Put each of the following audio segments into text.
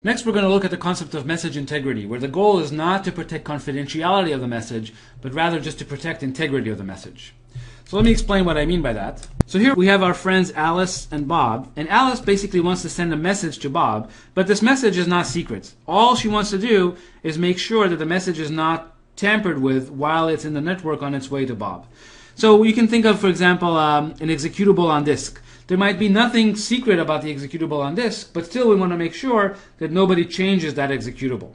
Next, we're going to look at the concept of message integrity, where the goal is not to protect confidentiality of the message, but rather just to protect integrity of the message. So let me explain what I mean by that. So here we have our friends Alice and Bob, and Alice basically wants to send a message to Bob, but this message is not secret. All she wants to do is make sure that the message is not tampered with while it's in the network on its way to Bob. So you can think of, for example, an executable on disk. There might be nothing secret about the executable on disk, but still we want to make sure that nobody changes that executable.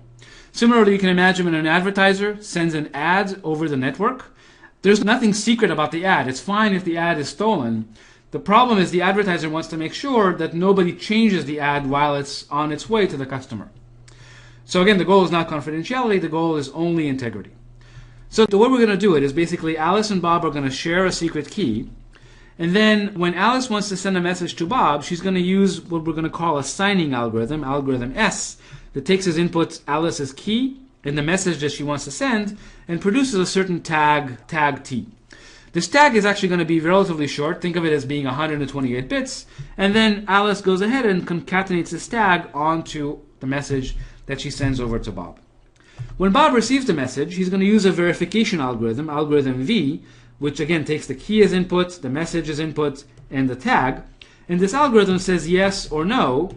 Similarly, you can imagine when an advertiser sends an ad over the network. There's nothing secret about the ad. It's fine if the ad is stolen. The problem is the advertiser wants to make sure that nobody changes the ad while it's on its way to the customer. So again, the goal is not confidentiality, the goal is only integrity. So the way we're going to do it is basically Alice and Bob are going to share a secret key. And then when Alice wants to send a message to Bob, she's going to use what we're going to call a signing algorithm, algorithm S, that takes as input Alice's key in the message that she wants to send and produces a certain tag T. This tag is actually going to be relatively short. Think of it as being 128 bits. And then Alice goes ahead and concatenates this tag onto the message that she sends over to Bob. When Bob receives the message, he's going to use a verification algorithm, algorithm V, which again takes the key as input, the message as input, and the tag. And this algorithm says yes or no.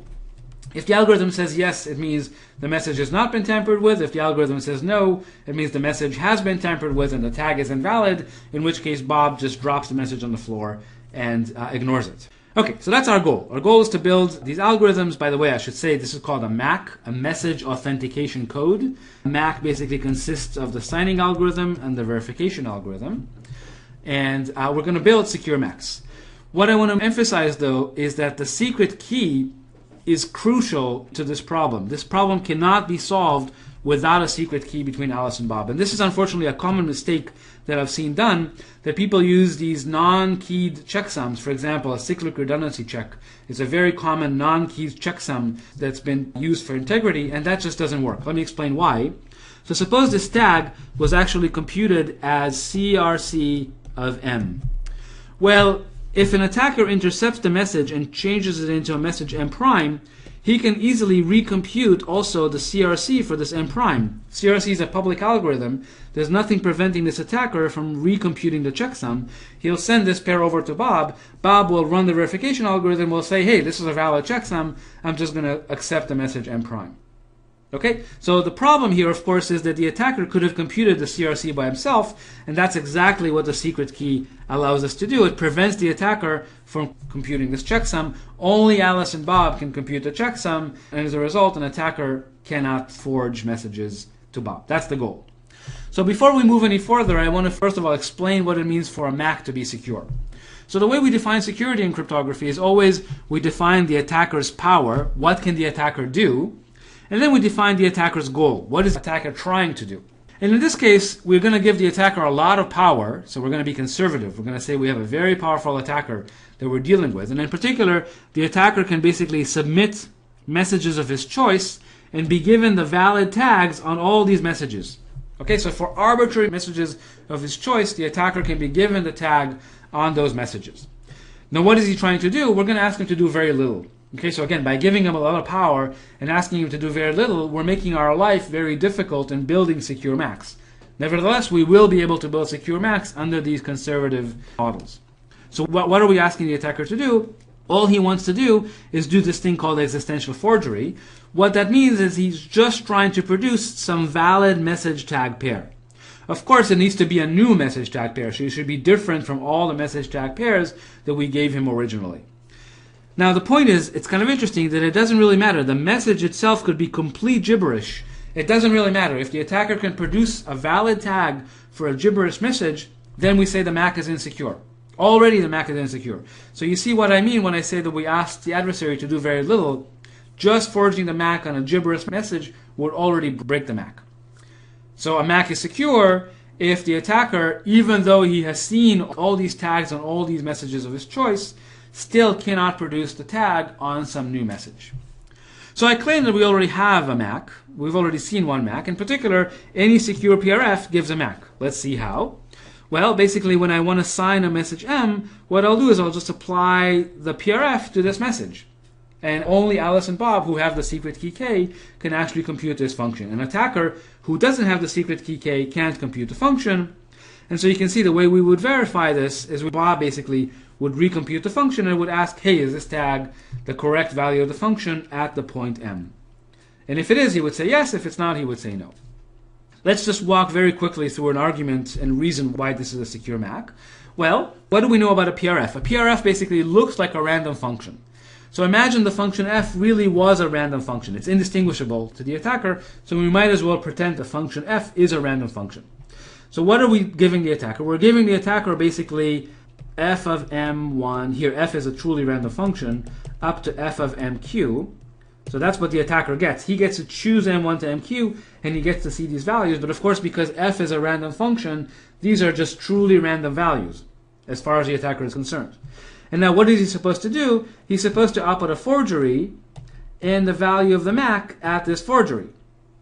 If the algorithm says yes, it means the message has not been tampered with. If the algorithm says no, it means the message has been tampered with and the tag is invalid, in which case Bob just drops the message on the floor and ignores it. Okay, so that's our goal. Our goal is to build these algorithms. By the way, I should say this is called a MAC, a message authentication code. MAC basically consists of the signing algorithm and the verification algorithm. And we're going to build secure MACs. What I want to emphasize, though, is that the secret key is crucial to this problem. This problem cannot be solved without a secret key between Alice and Bob. And this is unfortunately a common mistake that I've seen done, that people use these non-keyed checksums. For example, a cyclic redundancy check is a very common non-keyed checksum that's been used for integrity, and that just doesn't work. Let me explain why. So suppose this tag was actually computed as CRC of M. Well, if an attacker intercepts the message and changes it into a message M prime, he can easily recompute also the CRC for this M prime. CRC is a public algorithm. There's nothing preventing this attacker from recomputing the checksum. He'll send this pair over to Bob. Bob will run the verification algorithm, will say, hey, this is a valid checksum. I'm just going to accept the message M prime. Okay, so the problem here, of course, is that the attacker could have computed the CRC by himself, and that's exactly what the secret key allows us to do. It prevents the attacker from computing this checksum. Only Alice and Bob can compute the checksum, and as a result, an attacker cannot forge messages to Bob. That's the goal. So before we move any further, I want to first of all explain what it means for a MAC to be secure. So the way we define security in cryptography is always we define the attacker's power. What can the attacker do? And then we define the attacker's goal. What is the attacker trying to do? And in this case, we're going to give the attacker a lot of power, so we're going to be conservative. We're going to say we have a very powerful attacker that we're dealing with. And in particular, the attacker can basically submit messages of his choice and be given the valid tags on all these messages. Okay, so for arbitrary messages of his choice, the attacker can be given the tag on those messages. Now, what is he trying to do? We're going to ask him to do very little. Okay, so again, by giving him a lot of power and asking him to do very little, we're making our life very difficult in building secure MACs. Nevertheless, we will be able to build secure MACs under these conservative models. So what are we asking the attacker to do? All he wants to do is do this thing called existential forgery. What that means is he's just trying to produce some valid message tag pair. Of course, it needs to be a new message tag pair, so it should be different from all the message tag pairs that we gave him originally. Now, the point is, it's kind of interesting that it doesn't really matter. The message itself could be complete gibberish. It doesn't really matter. If the attacker can produce a valid tag for a gibberish message, then we say the MAC is insecure. Already the MAC is insecure. So you see what I mean when I say that we ask the adversary to do very little. Just forging the MAC on a gibberish message would already break the MAC. So a MAC is secure if the attacker, even though he has seen all these tags on all these messages of his choice, still cannot produce the tag on some new message. So I claim that we already have a MAC. We've already seen one MAC. In particular, any secure PRF gives a MAC. Let's see how. Well, basically, when I want to sign a message M, what I'll do is I'll just apply the PRF to this message. And only Alice and Bob, who have the secret key K, can actually compute this function. An attacker who doesn't have the secret key K can't compute the function. And so you can see the way we would verify this is Bob basically would recompute the function and would ask, hey, is this tag the correct value of the function at the point M? And if it is, he would say yes. If it's not, he would say no. Let's just walk very quickly through an argument and reason why this is a secure MAC. Well, what do we know about a PRF? A PRF basically looks like a random function. So imagine the function f really was a random function. It's indistinguishable to the attacker, so we might as well pretend the function f is a random function. So what are we giving the attacker? We're giving the attacker basically f of m1, here f is a truly random function, up to f of mq. So that's what the attacker gets. He gets to choose m1 to mq, and he gets to see these values. But of course, because f is a random function, these are just truly random values, as far as the attacker is concerned. And now what is he supposed to do? He's supposed to output a forgery and the value of the MAC at this forgery.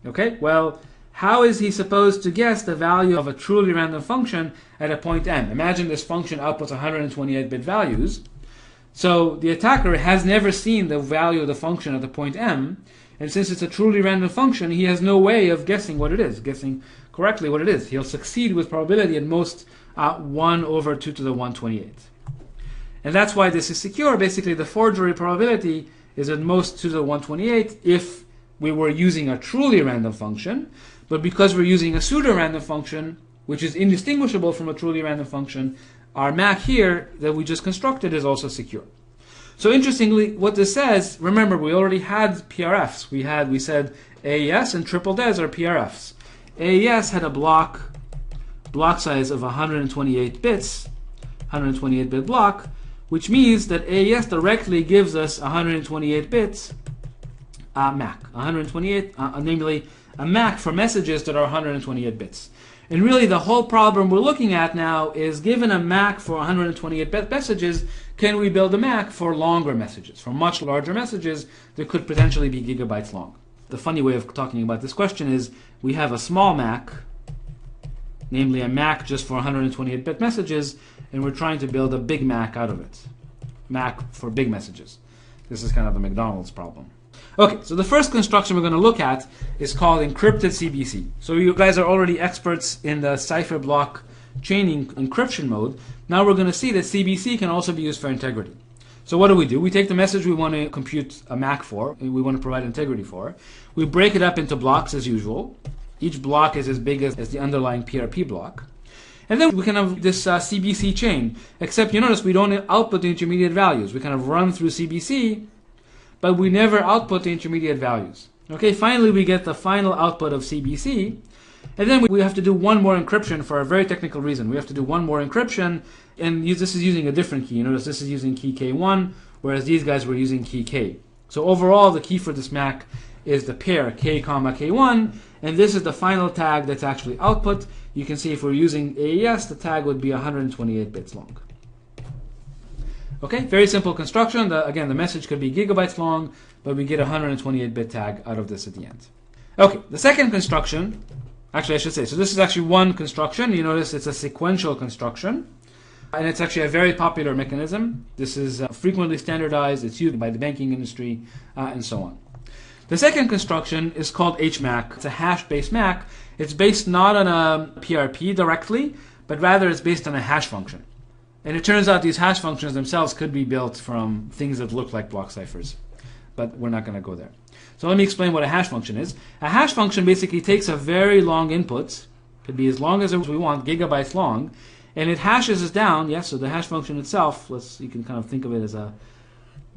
Okay, well, how is he supposed to guess the value of a truly random function at a point M? Imagine this function outputs 128-bit values. So the attacker has never seen the value of the function at the point M, and since it's a truly random function, he has no way of guessing what it is, guessing correctly what it is. He'll succeed with probability at most 1 over 2 to the 128. And that's why this is secure. Basically, the forgery probability is at most 2 to the 128 if we were using a truly random function. But because we're using a pseudo-random function, which is indistinguishable from a truly random function, our MAC here that we just constructed is also secure. So interestingly, what this says, remember, we already had PRFs. We said AES and triple DES are PRFs. AES had a block size of 128 bits, 128-bit block, which means that AES directly gives us 128 bits MAC, 128, namely a MAC for messages that are 128 bits. And really the whole problem we're looking at now is, given a MAC for 128-bit messages, can we build a MAC for longer messages, for much larger messages that could potentially be gigabytes long? The funny way of talking about this question is we have a small MAC, namely a MAC just for 128-bit messages, and we're trying to build a big MAC out of it. MAC for big messages. This is kind of the McDonald's problem. Okay, so the first construction we're going to look at is called encrypted CBC. So you guys are already experts in the cipher block chaining encryption mode. Now we're going to see that CBC can also be used for integrity. So what do? We take the message we want to compute a MAC for, we want to provide integrity for. We break it up into blocks as usual. Each block is as big as the underlying PRP block. And then we can have this CBC chain, except you notice we don't output the intermediate values. We kind of run through CBC, but we never output the intermediate values. Okay, finally we get the final output of CBC, and then we have to do one more encryption for a very technical reason. We have to do one more encryption, and this is using a different key. You notice this is using key K1, whereas these guys were using key K. So overall, the key for this MAC is the pair K, K1, and this is the final tag that's actually output. You can see if we're using AES, the tag would be 128 bits long. Okay, very simple construction. Again, the message could be gigabytes long, but we get a 128-bit tag out of this at the end. Okay, the second construction, actually I should say, so this is actually one construction. You notice it's a sequential construction, and it's actually a very popular mechanism. This is frequently standardized. It's used by the banking industry, and so on. The second construction is called HMAC. It's a hash-based MAC. It's based not on a PRP directly, but rather it's based on a hash function. And it turns out these hash functions themselves could be built from things that look like block ciphers. But we're not going to go there. So let me explain what a hash function is. A hash function basically takes a very long input, could be as long as we want, gigabytes long, and it hashes it down. Yes, so the hash function itself, you can kind of think of it as a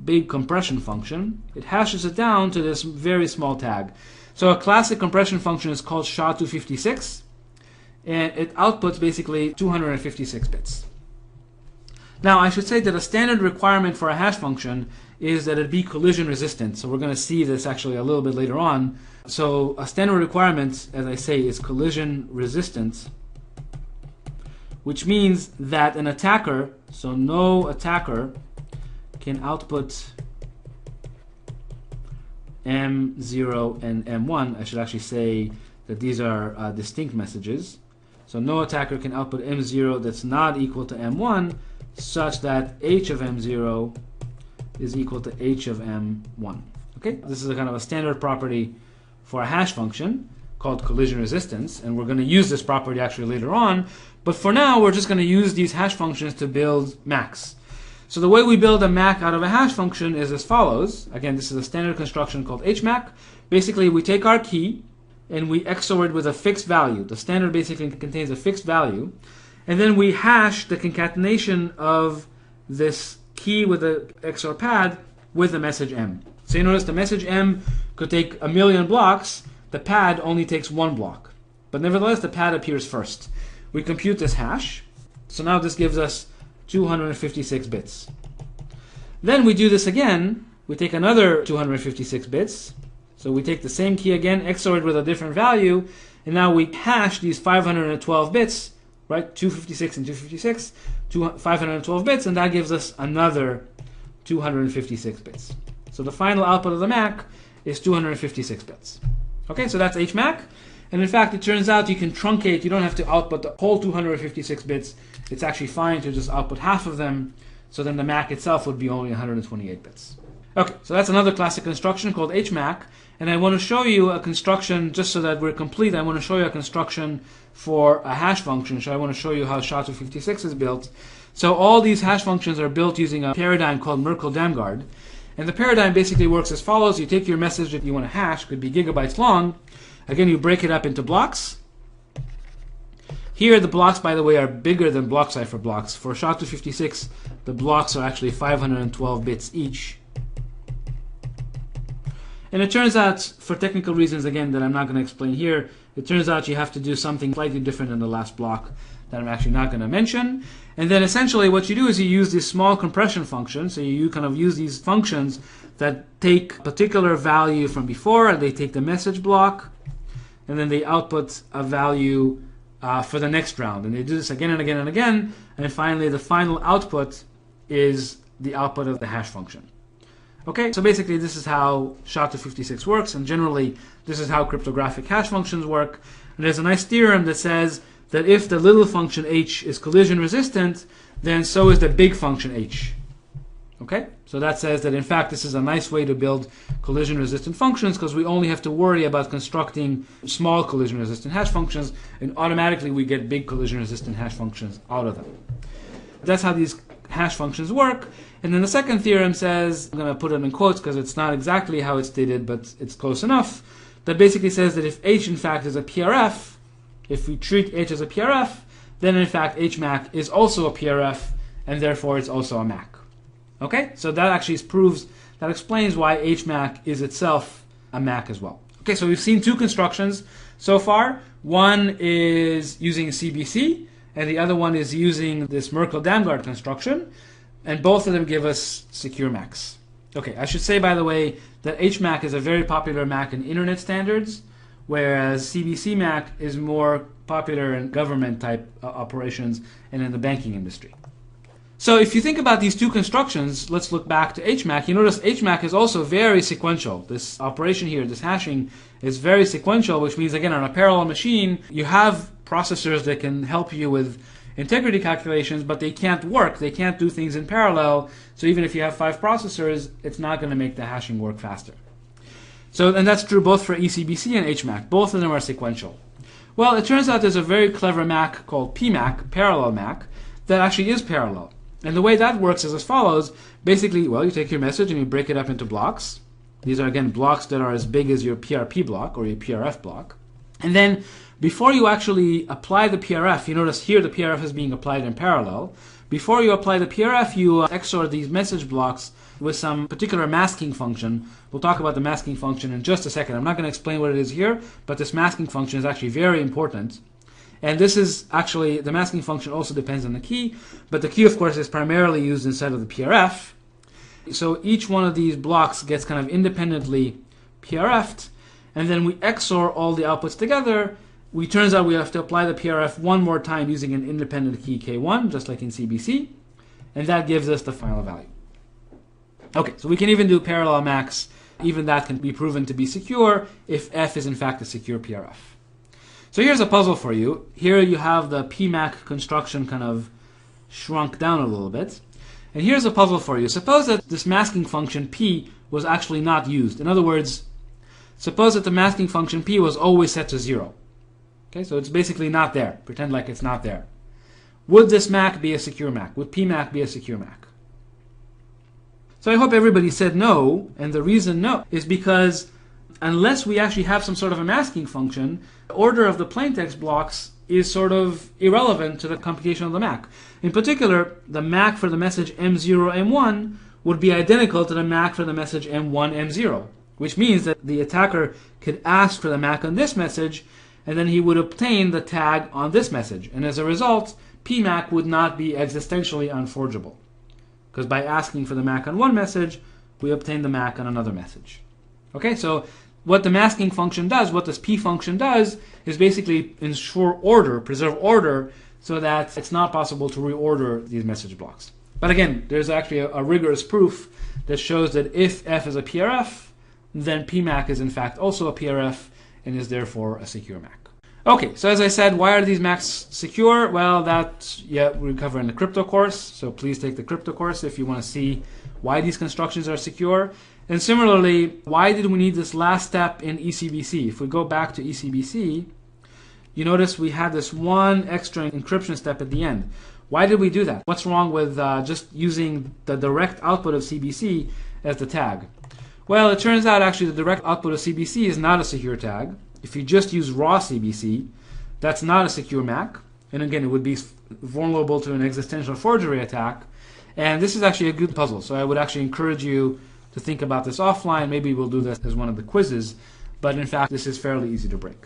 big compression function. It hashes it down to this very small tag. So a classic compression function is called SHA-256, and it outputs basically 256 bits. Now I should say that a standard requirement for a hash function is that it be collision resistant. So we're going to see this actually a little bit later on. So a standard requirement, as I say, is collision resistant, which means that an attacker, so no attacker, can output M0 and M1. I should actually say that these are distinct messages. So no attacker can output M0 that's not equal to M1, such that H of M0 is equal to h of m1. Okay, this is a kind of a standard property for a hash function called collision resistance, and we're going to use this property actually later on, but for now we're just going to use these hash functions to build MACs. So the way we build a MAC out of a hash function is as follows. Again, this is a standard construction called HMAC. Basically, we take our key and we XOR it with a fixed value. The standard basically contains a fixed value, and then we hash the concatenation of this key with the XOR pad with the message M. So you notice the message M could take a million blocks, the pad only takes one block. But nevertheless, the pad appears first. We compute this hash, so now this gives us 256 bits. Then we do this again, we take another 256 bits, so we take the same key again, XOR it with a different value, and now we hash these 512 bits, right? 256 and 256, 512 bits, and that gives us another 256 bits. So the final output of the MAC is 256 bits. Okay, so that's HMAC. And in fact, it turns out you can truncate. You don't have to output the whole 256 bits. It's actually fine to just output half of them. So then the MAC itself would be only 128 bits. Okay, so that's another classic construction called HMAC. And I want to show you a construction, just so that we're complete, I want to show you a construction for a hash function. So I want to show you how SHA-256 is built. So all these hash functions are built using a paradigm called Merkle-Damgard. And the paradigm basically works as follows. You take your message that you want to hash, could be gigabytes long. Again, you break it up into blocks. Here, the blocks, by the way, are bigger than block cipher blocks. For SHA-256, the blocks are actually 512 bits each. And it turns out, for technical reasons, again, that I'm not going to explain here, it turns out you have to do something slightly different in the last block that I'm actually not going to mention. And then essentially what you do is you use this small compression function. So you kind of use these functions that take a particular value from before, and they take the message block, and then they output a value for the next round. And they do this again and again and again, and finally the final output is the output of the hash function. Okay, so basically this is how SHA-256 works, and generally this is how cryptographic hash functions work. And there's a nice theorem that says that if the little function h is collision resistant, then so is the big function h. Okay, so that says that in fact this is a nice way to build collision resistant functions, because we only have to worry about constructing small collision resistant hash functions, and automatically we get big collision resistant hash functions out of them. That's how these hash functions work. And then the second theorem says, I'm going to put it in quotes because it's not exactly how it's stated, but it's close enough, that basically says that if h in fact is a PRF, if we treat h as a PRF, then in fact HMAC is also a PRF, and therefore it's also a MAC. Okay, so that actually proves, that explains why HMAC is itself a MAC as well. Okay, so we've seen two constructions so far. One is using CBC, and the other one is using this Merkle-Damgard construction, and both of them give us secure MACs. Okay, I should say, by the way, that HMAC is a very popular MAC in internet standards, whereas CBC MAC is more popular in government type operations and in the banking industry. So if you think about these two constructions, let's look back to HMAC. You notice HMAC is also very sequential. This operation here, this hashing, is very sequential, which means, again, on a parallel machine, you have processors that can help you with integrity calculations, but they can't work. They can't do things in parallel. So even if you have 5 processors, it's not going to make the hashing work faster. So, and that's true both for eCBC and HMAC. Both of them are sequential. Well, it turns out there's a very clever MAC called PMAC, parallel MAC, that actually is parallel. And the way that works is as follows. Basically, well, you take your message and you break it up into blocks. These are, again, blocks that are as big as your PRP block or your PRF block. And then before you actually apply the PRF, you notice here the PRF is being applied in parallel. Before you apply the PRF, you XOR these message blocks with some particular masking function. We'll talk about the masking function in just a second. I'm not going to explain what it is here, but this masking function is actually very important. And this is actually, the masking function also depends on the key, but the key, of course, is primarily used inside of the PRF. So each one of these blocks gets kind of independently PRF'd, and then we XOR all the outputs together. Turns out we have to apply the PRF one more time using an independent key K1, just like in CBC, and that gives us the final value. Okay, so we can even do parallel MACs. Even that can be proven to be secure if F is in fact a secure PRF. So here's a puzzle for you. Here you have the PMAC construction kind of shrunk down a little bit. And here's a puzzle for you. Suppose that this masking function p was actually not used. In other words, suppose that the masking function p was always set to 0. Okay, so it's basically not there. Pretend like it's not there. Would this MAC be a secure MAC? Would PMAC be a secure MAC? So I hope everybody said no, and the reason no is because unless we actually have some sort of a masking function, the order of the plaintext blocks is sort of irrelevant to the computation of the MAC. In particular, the MAC for the message M0, M1 would be identical to the MAC for the message M1, M0, which means that the attacker could ask for the MAC on this message, and then he would obtain the tag on this message. And as a result, PMAC would not be existentially unforgeable, because by asking for the MAC on one message, we obtain the MAC on another message. Okay, so what the masking function does, what this p function does, is basically ensure order, preserve order, so that it's not possible to reorder these message blocks. But again, there's actually a rigorous proof that shows that if f is a PRF, then PMAC is in fact also a PRF and is therefore a secure MAC. Okay, so as I said, why are these MACs secure? Well, that we cover in the crypto course, so please take the crypto course if you want to see why these constructions are secure. And similarly, why did we need this last step in ECBC? If we go back to ECBC, you notice we had this one extra encryption step at the end. Why did we do that? What's wrong with just using the direct output of CBC as the tag? Well, it turns out actually the direct output of CBC is not a secure tag. If you just use raw CBC, that's not a secure MAC. And again, it would be vulnerable to an existential forgery attack. And this is actually a good puzzle. So I would actually encourage you to think about this offline. Maybe we'll do this as one of the quizzes. But in fact, this is fairly easy to break.